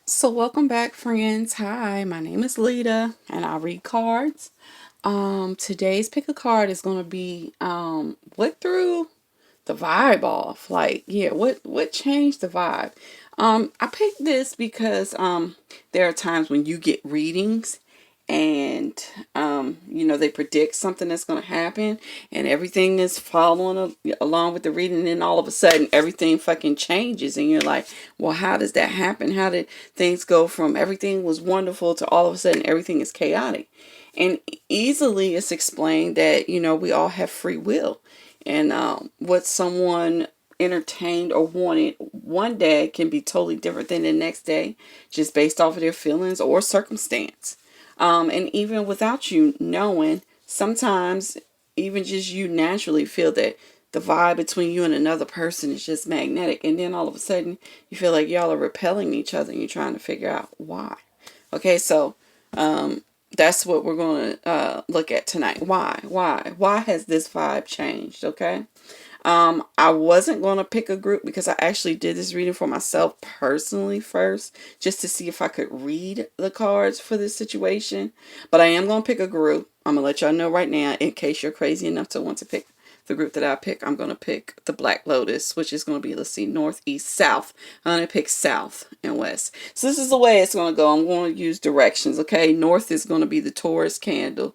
So welcome back, friends. Hi, my name is Lita and I read cards. Today's pick a card is gonna be what threw the vibe off. Like, yeah, what changed the vibe? I picked this because there are times when you get readings and they predict something that's going to happen and everything is following along with the reading, and then all of a sudden everything fucking changes and you're like, well, how does that happen? How did things go from everything was wonderful to all of a sudden everything is chaotic? And easily it's explained that we all have free will, and what someone entertained or wanted one day can be totally different than the next day, just based off of their feelings or circumstance. And even without you knowing, sometimes even just you naturally feel that the vibe between you and another person is just magnetic, and then all of a sudden you feel like y'all are repelling each other and you're trying to figure out why. Okay, so that's what we're going to look at tonight. Why has this vibe changed? Okay. I wasn't going to pick a group because I actually did this reading for myself personally first, just to see if I could read the cards for this situation. But I am going to pick a group. I'm going to let y'all know right now, in case you're crazy enough to want to pick the group that I pick. I'm going to pick the Black Lotus, which is going to be, let's see, north, east, south. I'm going to pick south and west. So this is the way it's going to go. I'm going to use directions, okay? North is going to be the Taurus candle.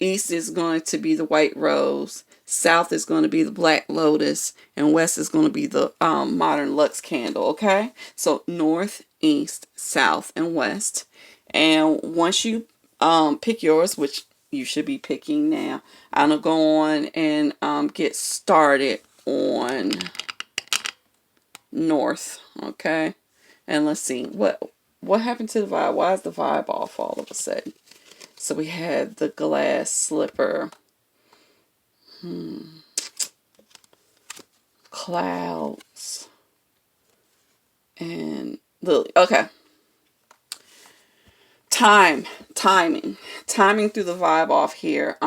East is going to be the white rose. South is going to be the Black Lotus, and west is going to be the modern Lux candle. Okay, so north, east, south, and west. And once you pick yours, which you should be picking now, I'm gonna go on and get started on north. Okay, and let's see what happened to the vibe. Why is the vibe off all of a sudden? So we had the glass slipper. Clouds and Lily. Okay. Timing through the vibe off here.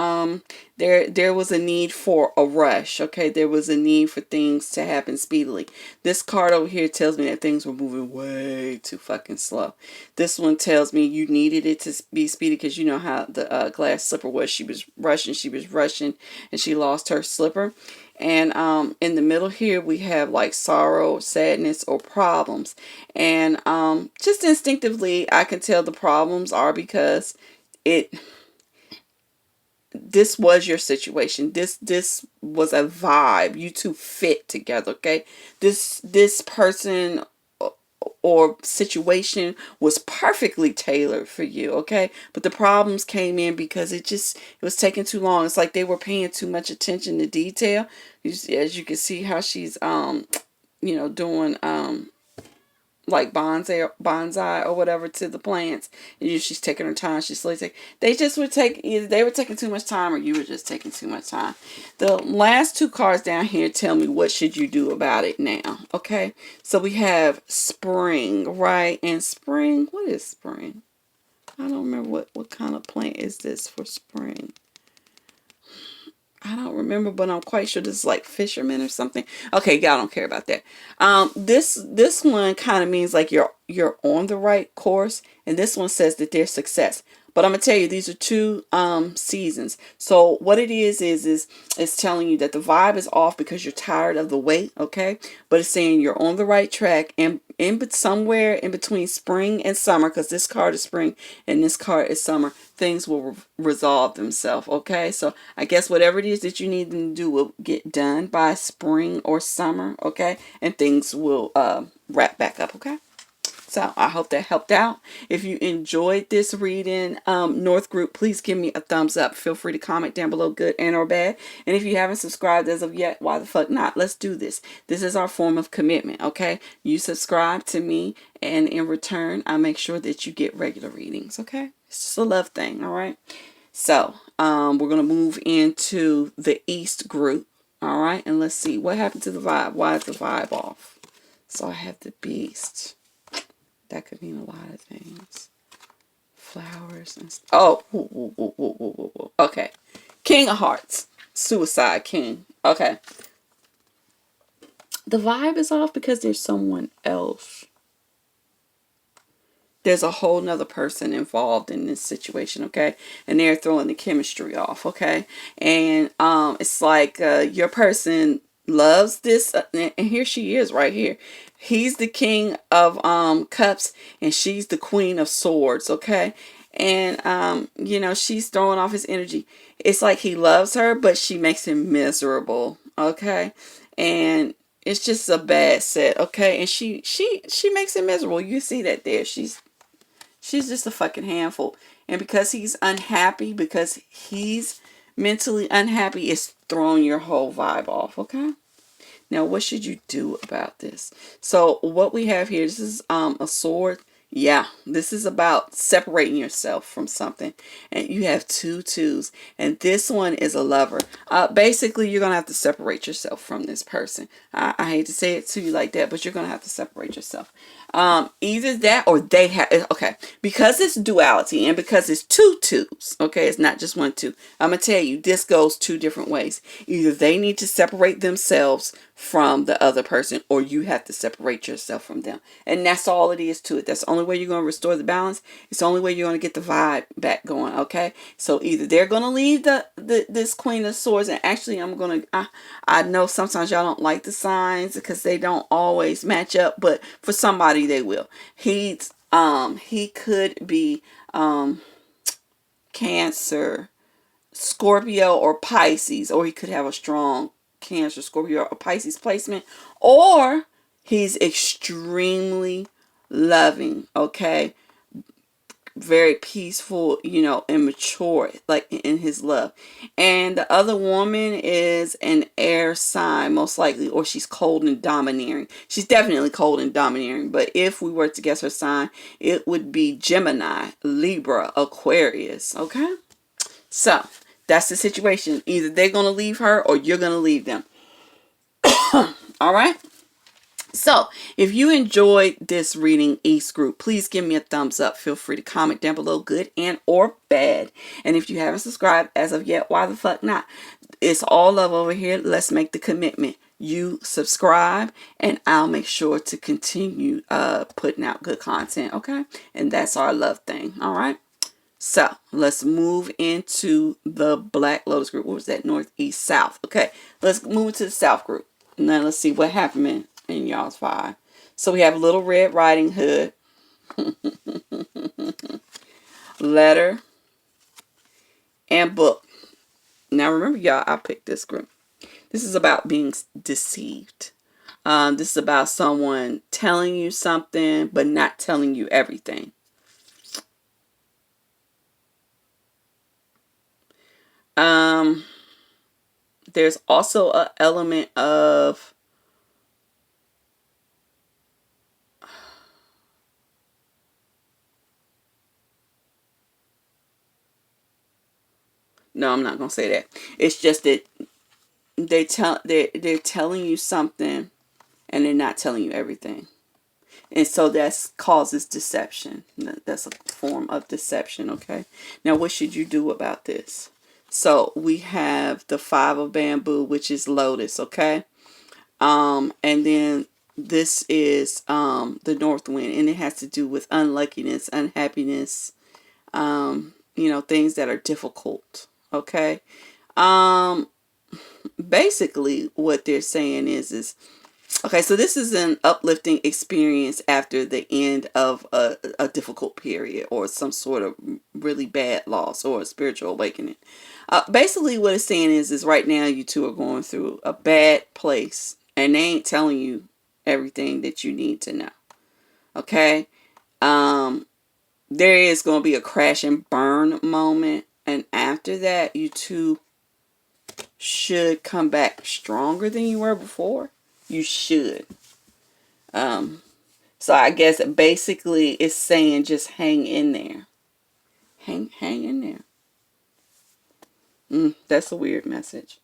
There was a need for a rush. Okay, there was a need for things to happen speedily. This card over here tells me that things were moving way too fucking slow. This one tells me you needed it to be speedy because you know how the glass slipper was. She was rushing, and she lost her slipper. And in the middle here, we have like sorrow, sadness, or problems. And just instinctively, I can tell the problems are because it this was your situation. This was a vibe. You two fit together, okay? This person or situation was perfectly tailored for you, okay? But the problems came in because it was taking too long. It's like they were paying too much attention to detail. As you can see how she's doing like bonsai or whatever to the plants. And she's taking her time. She's slowly taking. They just would take, either they were taking too much time or you were just taking too much time. The last two cards down here tell me what should you do about it now. Okay, so we have spring, right? And spring, what is spring? I don't remember what kind of plant is this for spring. I don't remember, but I'm quite sure this is like fisherman or something. Okay, y'all don't care about that. This one kind of means like you're on the right course, and this one says that there's success. But I'm gonna tell you, these are two seasons. So what it is it's telling you that the vibe is off because you're tired of the wait, okay? But it's saying you're on the right track, and somewhere in between spring and summer, because this card is spring and this card is summer, things will resolve themselves, okay? So I guess whatever it is that you need them to do will get done by spring or summer, okay? And things will wrap back up, okay? So I hope that helped out. If you enjoyed this reading, North Group, please give me a thumbs up. Feel free to comment down below, good and or bad. And if you haven't subscribed as of yet, why the fuck not? Let's do this. This is our form of commitment, okay? You subscribe to me, and in return, I make sure that you get regular readings, okay? It's just a love thing, all right? So we're going to move into the East Group, all right? And let's see, what happened to the vibe? Why is the vibe off? So I have the Beast. That could mean a lot of things. Flowers and oh, okay. King of Hearts, Suicide King. Okay. The vibe is off because there's someone else. there's a whole nother person involved in this situation, okay? And they're throwing the chemistry off, okay? And it's like your person loves this, and here she is right here. He's the king of cups, and she's the queen of swords, okay? And you know, she's throwing off his energy. It's like he loves her, but she makes him miserable, okay? And it's just a bad set, okay? And she makes him miserable. You see that there. She's just a fucking handful. And because he's unhappy, because he's mentally unhappy, it's throwing your whole vibe off, okay? Now, what should you do about this? So, what we have here, this is a sword. Yeah, this is about separating yourself from something. And you have two twos. And this one is a lover. Basically, you're going to have to separate yourself from this person. I hate to say it to you like that, but you're going to have to separate yourself. Either that or they have, okay, because it's duality and because it's two twos, okay, it's not just one two. I'm gonna tell you, this goes two different ways. Either they need to separate themselves from the other person, or you have to separate yourself from them. And that's all it is to it. That's the only way you're going to restore the balance. It's the only way you're going to get the vibe back going, okay? So either they're going to leave this Queen of Swords, and actually I'm going to, I know sometimes y'all don't like the signs because they don't always match up, but for somebody they will. He could be Cancer, Scorpio, or Pisces, or he could have a strong Cancer, Scorpio, or Pisces placement, or he's extremely loving, okay? Very peaceful, you know, and mature, like in his love. And the other woman is an air sign, most likely, or she's cold and domineering. She's definitely cold and domineering, but if we were to guess her sign, it would be Gemini, Libra, Aquarius, okay? So, that's the situation. Either they're going to leave her or you're going to leave them. All right? So, if you enjoyed this reading, East Group, please give me a thumbs up. Feel free to comment down below, good and or bad. And if you haven't subscribed as of yet, why the fuck not? It's all love over here. Let's make the commitment. You subscribe, and I'll make sure to continue putting out good content, okay? And that's our love thing, all right? So, let's move into the Black Lotus group. What was that? North, East, South. Okay, let's move into the South group. Now, let's see what happened in y'all's vibe. So, we have Little Red Riding Hood, Letter, and Book. Now, remember, y'all, I picked this group. This is about being deceived. This is about someone telling you something, but not telling you everything. There's also an element of no, I'm not gonna say that. It's just that they're telling you something and they're not telling you everything. And so that causes deception. That's a form of deception, okay? Now, what should you do about this? So, we have the Five of Bamboo, which is Lotus, okay? And then this is the North Wind, and it has to do with unluckiness, unhappiness, you know, things that are difficult, okay? Basically, what they're saying is okay, so this is an uplifting experience after the end of a difficult period or some sort of really bad loss or a spiritual awakening. Basically, what it's saying is right now you two are going through a bad place and they ain't telling you everything that you need to know. Okay? There is going to be a crash and burn moment, and after that, you two should come back stronger than you were before. You should. So I guess basically it's saying just hang in there. Hang in there. That's a weird message.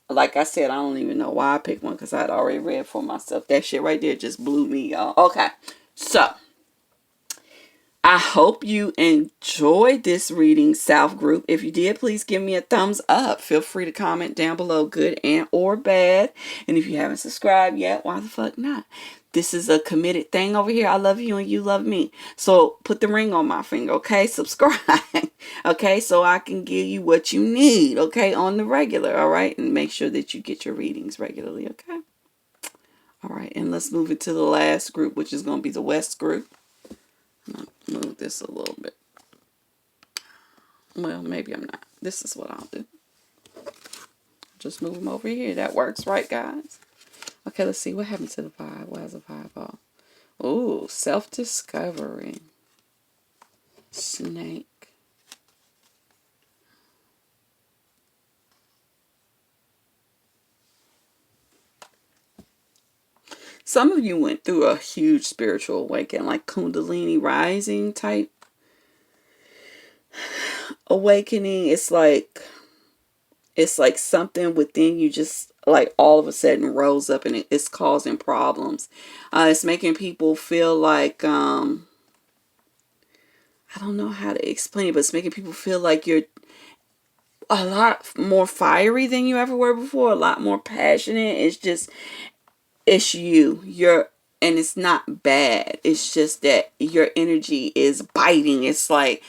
Like I said, I don't even know why I picked one because I'd already read for myself. That shit right there just blew me, y'all. Okay. So I hope you enjoyed this reading, South Group. If you did, please give me a thumbs up. Feel free to comment down below, good and or bad. And if you haven't subscribed yet, why the fuck not? This is a committed thing over here. I love you and you love me. So put the ring on my finger, okay? Subscribe, okay? So I can give you what you need, okay? On the regular, all right? And make sure that you get your readings regularly, okay? All right, and let's move it to the last group, which is going to be the West group. I'm going to move this a little bit. Well, maybe I'm not. This is what I'll do. Just move them over here. That works, right, guys? Okay, let's see. What happened to the vibe? Why is the vibe off? Ooh, self-discovery. Snake. Some of you went through a huge spiritual awakening, like Kundalini rising type awakening. It's like something within you just like all of a sudden rose up, and it's causing problems. It's making people feel like I don't know how to explain it, but it's making people feel like you're a lot more fiery than you ever were before, a lot more passionate. It's you're, and it's not bad. It's just that your energy is biting. It's like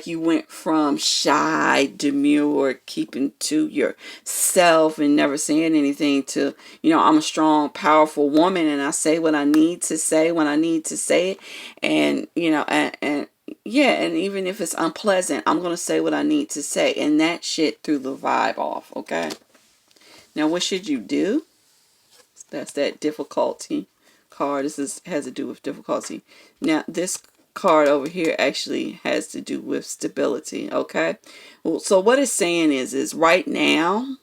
you went from shy, demure, keeping to yourself and never saying anything to, I'm a strong, powerful woman and I say what I need to say when I need to say it. And, and yeah, and even if it's unpleasant, I'm going to say what I need to say. And that shit threw the vibe off, okay? Now, what should you do? That's that difficulty card. Has to do with difficulty. Now, this card over here actually has to do with stability, okay? Well, so what it's saying is right now,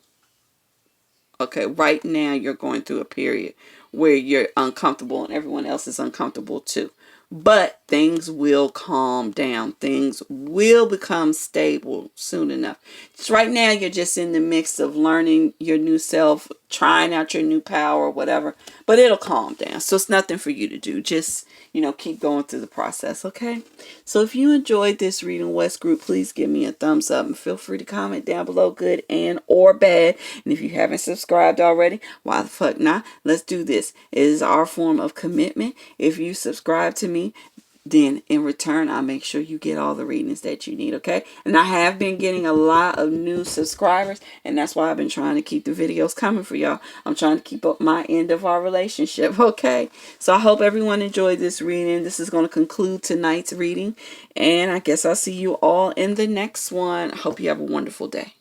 okay, right now you're going through a period where you're uncomfortable and everyone else is uncomfortable too. But things will calm down. Things will become stable soon enough. Just right now, you're just in the mix of learning your new self, trying out your new power, whatever. But it'll calm down. So it's nothing for you to do. Just, keep going through the process, okay? So if you enjoyed this reading, West Group, please give me a thumbs up. And feel free to comment down below, good and or bad. And if you haven't subscribed already, why the fuck not? Let's do this. It is our form of commitment. If you subscribe to me, then in return, I'll make sure you get all the readings that you need, okay? And I have been getting a lot of new subscribers, and that's why I've been trying to keep the videos coming for y'all. I'm trying to keep up my end of our relationship, okay? So I hope everyone enjoyed this reading. This is going to conclude tonight's reading, and I guess I'll see you all in the next one. I hope you have a wonderful day.